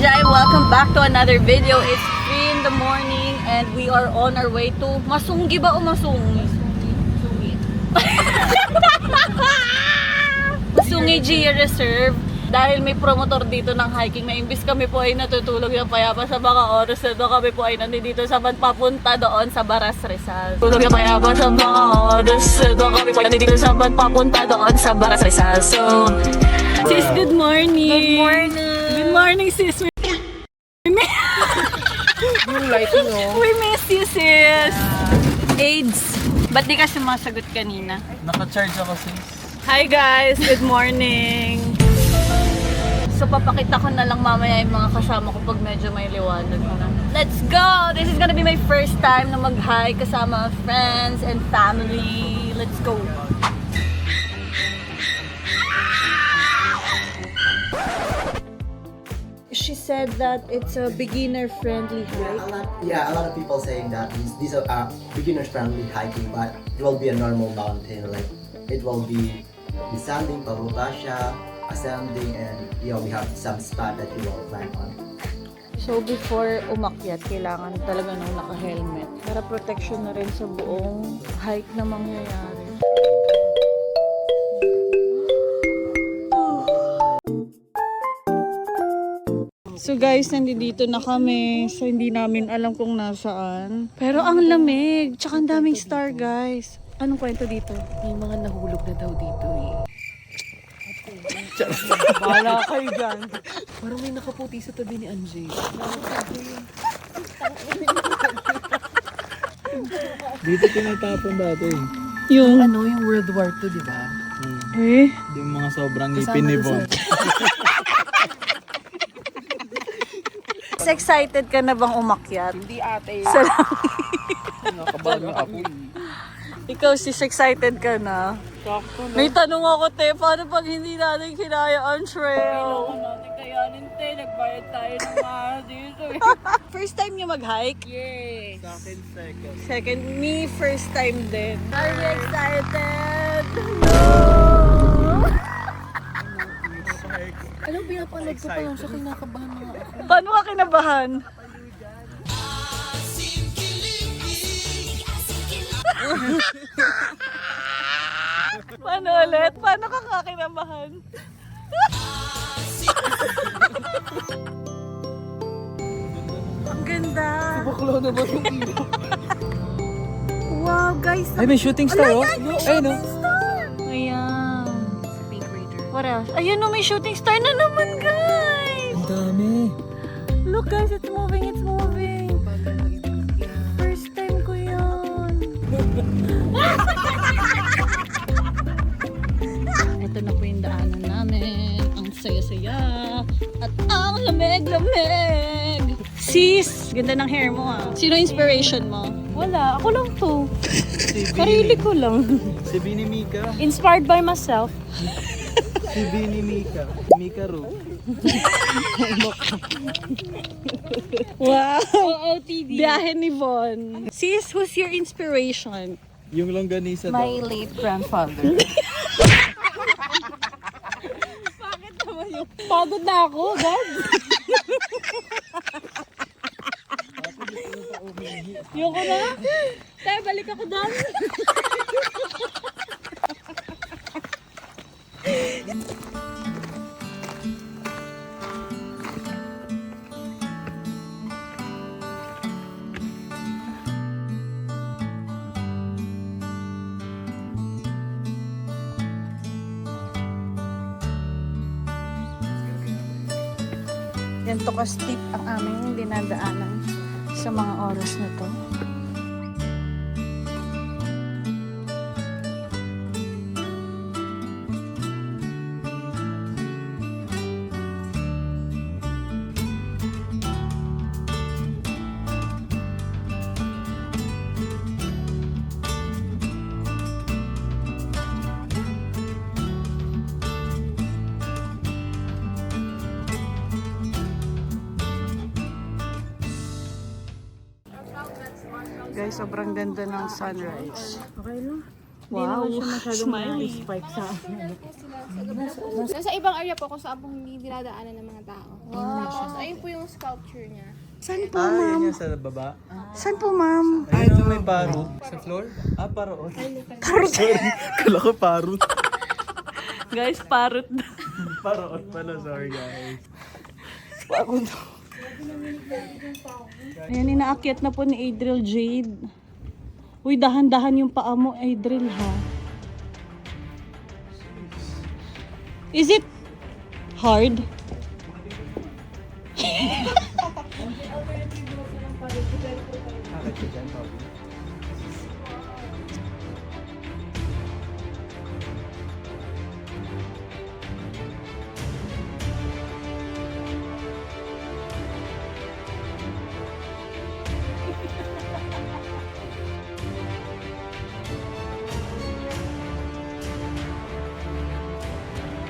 Jai! Welcome back to another video. It's 3 in the morning and we are on our way to Masungi ba o Masungi? Masungi Gia Reserve. Dahil may promotor dito ng hiking na imbis kami po ay natutulog ng payapa sa mga oras na doon, kami po ay nandito sa papunta doon sa Baras Rizal. Tulog ng payapa sa mga oras na doon, kami po ay nandito sa papunta doon sa Baras Rizal. So, sis, good morning! Good morning! Good morning, sis! Yung lighting, oh. We miss you, sis! AIDS! Ba't di ka sumasagot kanina? Naka-charge ako sis. Hi guys! Good morning! So papakita ko na lang mamaya yung mga kasama ko pag medyo may liwanag na. Let's go! This is gonna be my first time na mag-hike kasama friends and family. Let's go! She said that it's a beginner-friendly hike. A lot of people saying that these are beginner-friendly hiking, but it will be a normal mountain. Like it will be descending, pababa siya, ascending, and we have some spot that you will climb on. So before umakyat, kailangan talaga nung naka-helmet para protection na rin sa buong hike na mangyayari. So guys, nandito na kami. So hindi namin alam kung nasaan. Pero ang lamig. Tsaka ang daming star, guys. Anong kwento dito? May mga nahulog na daw dito, eh. Bahala kayo dyan. Parang may nakaputi sa tabi ni Anjay. Dito tinatapon dati. Yung... Ano, yung World War II, di ba? Eh? Yung mga sobrang Kasama ngipin ni doon Von. Excited ka na bang umakyat? Hindi ate. Sa Nakabahan ng ako. Ikaw sis, excited ka na? May tanong ako, te, paano pag hindi natin kinaya ang trail? Kailangan natin kayanin, te. Nagbayad tayo ng mga dito. First time niyo mag-hike? Yes. Sa akin second. Second, me first time din. Are you excited? No! Alam, pinapanood ko pa lang siya, kinakabahan na ako. Paano ka kinabahan? Paano ulit? Paano ka kakinabahan? Ang ganda! Bakla na ba yung ilo? Wow, guys! Ay, may shooting star, oh. Ay, no. Ayan. Sa Pink Ranger. What else? Ayun, no, may shooting star na naman, guys! Ang dami. Look, guys, it's moving, it's moving. First time ko yun. Ito na po yung daanan namin. Ang saya-saya. At ang lamig-lamig. Sis, ganda ng hair mo ah. Sino inspiration mo? Wala, ako lang to. Sarili ko lang. Si Bini Mika. Inspired by myself. Si Bini Mika. Mika Ru. Wow! OOTD. Biyahe ni Von. Sis, who's your inspiration? Yung longganisa My daw. late grandfather. Pagod na ako, God. Yoko na. Tayo, balik ako doon. Ganito ka-steep ang aming dinadaanan sa mga oras na to. Guys, sobrang ganda ng sunrise. Okay lang. Wow, smiley. Nasa ibang area po kung saan po hindi dinadaanan ng mga tao. So, ayun po yung sculpture niya. Saan po, Ah, ma'am? yan sa baba. Saan po, ma'am? Ayun yung may parot. Sa floor? Ah, parot. Sorry. Kala ko parot. Guys, parot na. Parot pala. Sorry, guys. Ayan, inaakyat na po ni Adriel Jade. Uy, dahan-dahan yung paa mo, Adriel, ha? Is it hard?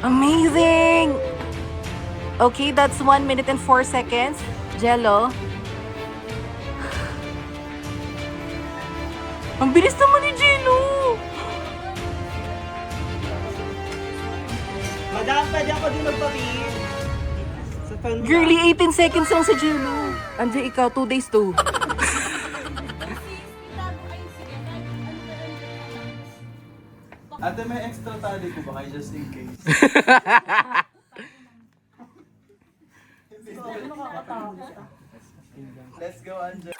Amazing! Okay, that's 1 minute and 4 seconds. Jello. Ang bilis naman ni Jello! Madam, pwede ako din magpapit. Sa pan. Girly, 18 seconds lang sa Jello. Andiyan ikaw, 2 days to. Ate, may extra tali ko ba kayo just in case? Let's go, Anja.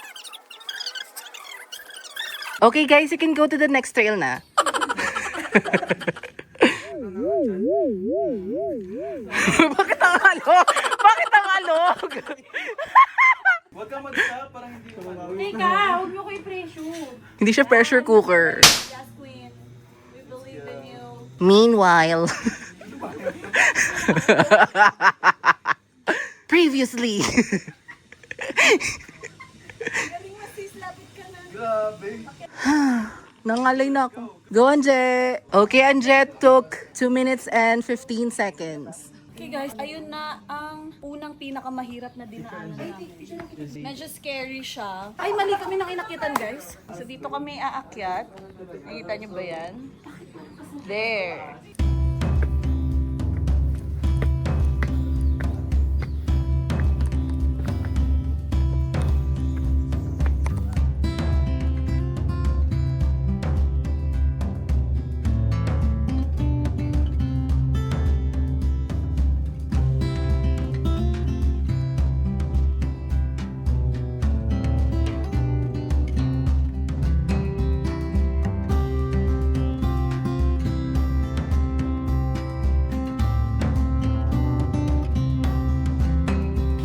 Okay guys, you can go to the next trail na. Bakit ang alog? Bakit ang alog? Huwag kang mag-stop, parang hindi ko mamawi. Teka, huwag niyo ko i-pressure. Hindi siya pressure cooker. Yes, Queen. We believe in you. Meanwhile. Previously. Grabe. Nangalay na ako. Go, Anje. Okay, Anje took 2 minutes and 15 seconds. Okay guys, ayun na ang unang pinakamahirap na dinaanan namin. Medyo scary siya. Ay, mali kami nang inakyatan guys. So dito kami aakyat. Nakita niyo ba yan? There.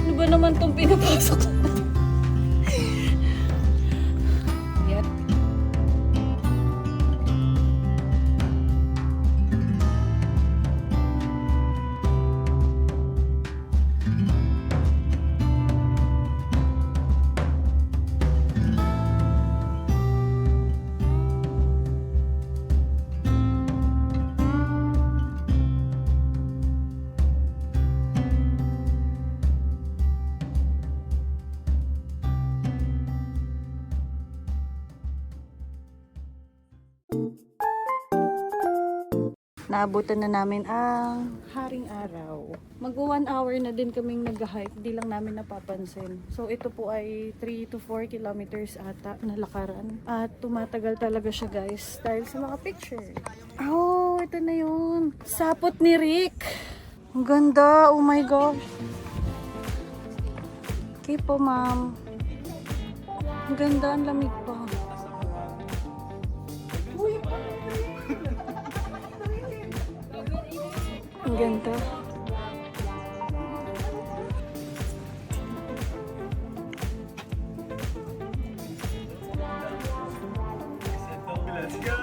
Ano ba naman tong pinapasok na? Yep. Naabutan na namin ang haring araw. Mag 1 hour na din kaming nag-hike, di lang namin napapansin. So ito po ay 3 to 4 kilometers ata na lakaran. At tumatagal talaga siya guys dahil sa mga picture. Oh, ito na yun. Sapot ni Rick. Ang ganda, oh my gosh. Okay po ma'am. Ang ganda, ang lamig pa. Ang ganda. Let's go!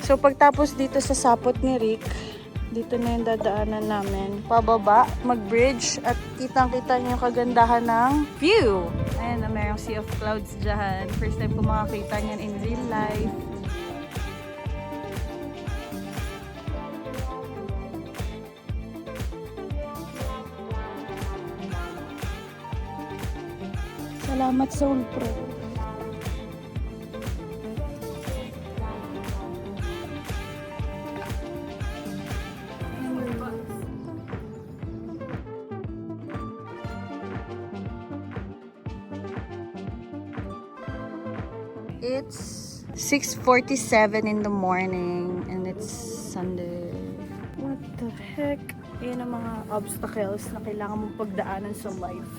So pagtapos dito sa sapot ni Rick, dito na yung dadaanan namin. Pababa, mag-bridge at kitang-kita niyo yung kagandahan ng view. Ayan na, mayroong sea of clouds dyan. First time ko makakita niyan in real life. Salamat Soul Pro. It's 6:47 in the morning and it's Sunday. What the heck? Yan ang mga obstacles na kailangan mong pagdaanan sa life.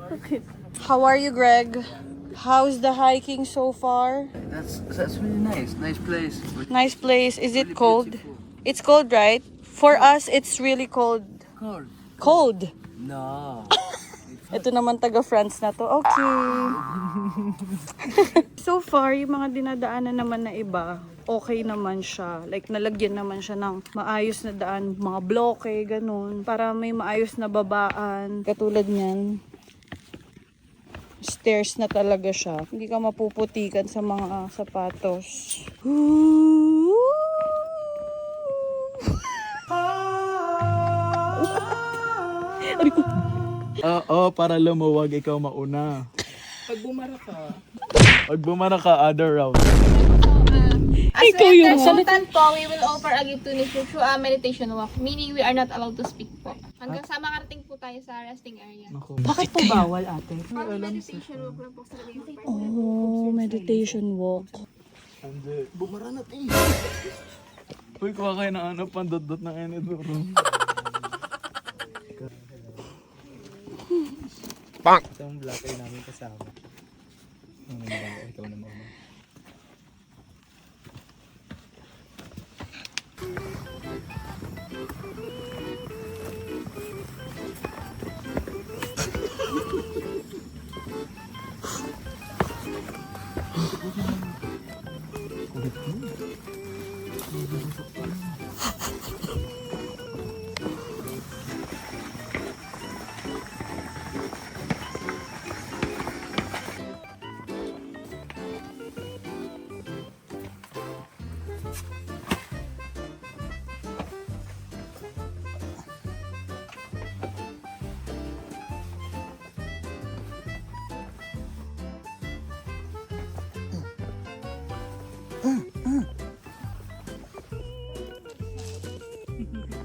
Okay. How are you, Greg? How's the hiking so far? That's really nice. Nice place. Nice place. Is it Really cold? beautiful. It's cold, right? For us, it's really cold. Cold. Cold. No. Ito naman taga-France na to. Okay. So far, yung mga dinadaanan naman na iba, okay naman siya. Like, nalagyan naman siya ng maayos na daan, mga bloke, ganun. Para may maayos na babaan. Katulad niyan. Stairs na talaga siya. Hindi ka mapuputikan sa mga sapatos. Oo, para lumuwag, ikaw mauna. Pag bumara ka, other route. As Ikaw we yung enter Sultan po, we will offer a gift to Nishu through a meditation walk, meaning we are not allowed to speak po. Hanggang sa makarating po tayo sa resting area. Bakit po bawal, ate? Pag meditation walk lang po sa yung part. Oh, meditation walk. Hindi. Bumara na tayo. Uy, kuha kayo ng ano, pandot-dot ng enedoro. Pang! Ito ang black eye namin kasama. Ano naman, ikaw naman.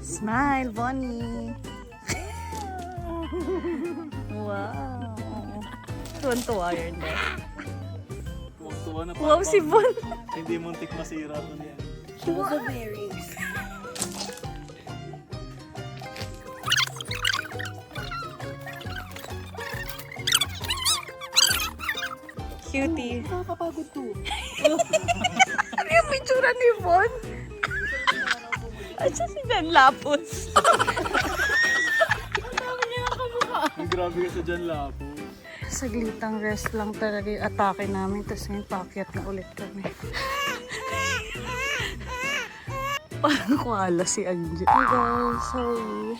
Smile, Bonnie. Wow. Tuwan-tuwa yun ba? Tuwa na Wow, si Bon. Hindi muntik masira to niya. Cutie. Nakakapagod to. Ano yung pictura ni Bon? At siya si Dan Lapos. Ay, grabe ka sa dyan, Lapo. Saglitang rest lang talaga yung atake namin. Tapos ngayon pakyat na ulit kami. Parang koala si Angie. Hey guys, how are you?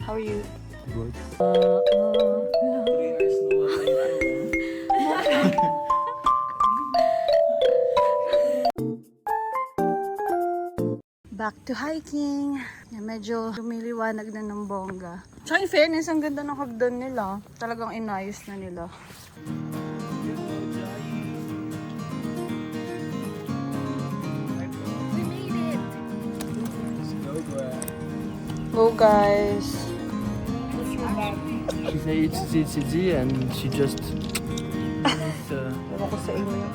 How are you? Good. 3 hours na Back to hiking. Yeah, medyo lumiliwanag na ng bongga. Tsaka in fairness, ang ganda ng hagdan nila. Talagang inayos na nila. We made it! Go guys. She said it's easy and she just... Ewan ko sa inyo.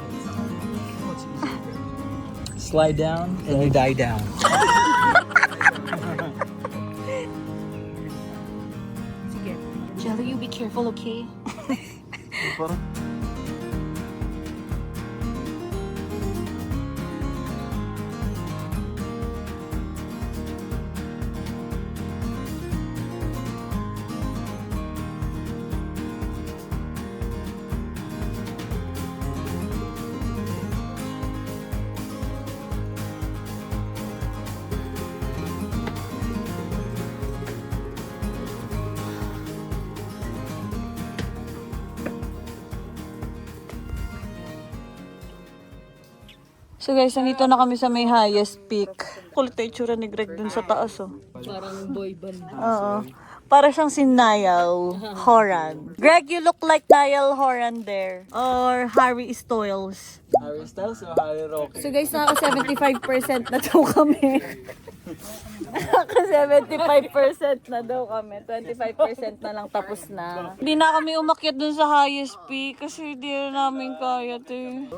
Slide down and you die down. Jelly, you be careful, okay? Parang... So guys, nandito na kami sa may highest peak. Kulit na itsura ni Greg dun sa taas, oh. Parang boy band. Oo. Para siyang si Niall Horan. Greg, you look like Niall Horan there. Or Harry Styles. Harry Styles o Harry Roque? So guys, naka 75% na daw kami. Naka 75% na daw kami. 25% na lang tapos na. Hindi na kami umakyat dun sa highest peak kasi hindi na namin kaya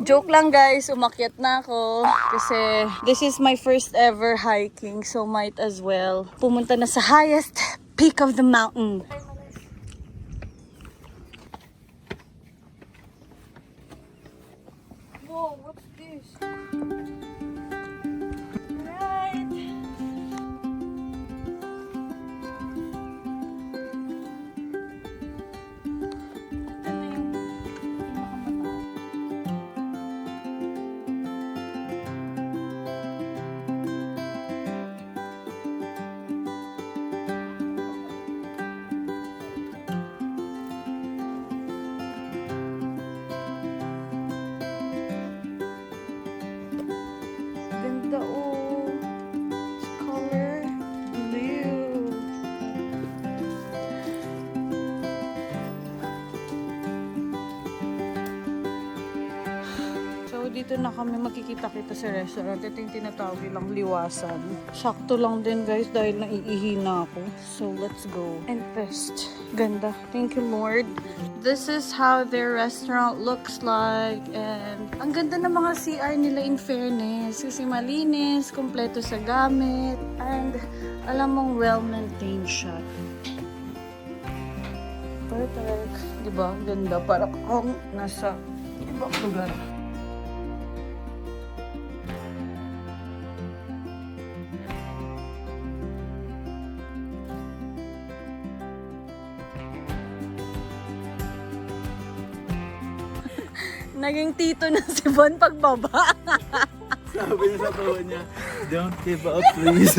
Joke lang guys, umakyat na ako. Kasi this is my first ever hiking, so might as well pumunta na sa highest peak of the mountain. Whoa, what's this? Right. Ito na yung pinakamataas. Ganda oh. It's color blue. So dito na kami makikita-kita sa restaurant. Ito yung tinatawag nilang liwasan. Sakto lang din guys dahil naiihi na ako. So let's go. And first, ganda. Thank you Lord. This is how their restaurant looks like. And ang ganda ng mga CR nila in fairness. Kasi malinis, kompleto sa gamit. And alam mong well-maintained siya. Perfect. Diba? Ganda. Para kung nasa ibang lugar. Naging tito na si Bon pagbaba. Sabi niya sa tawa niya, don't give up please.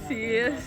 Serious?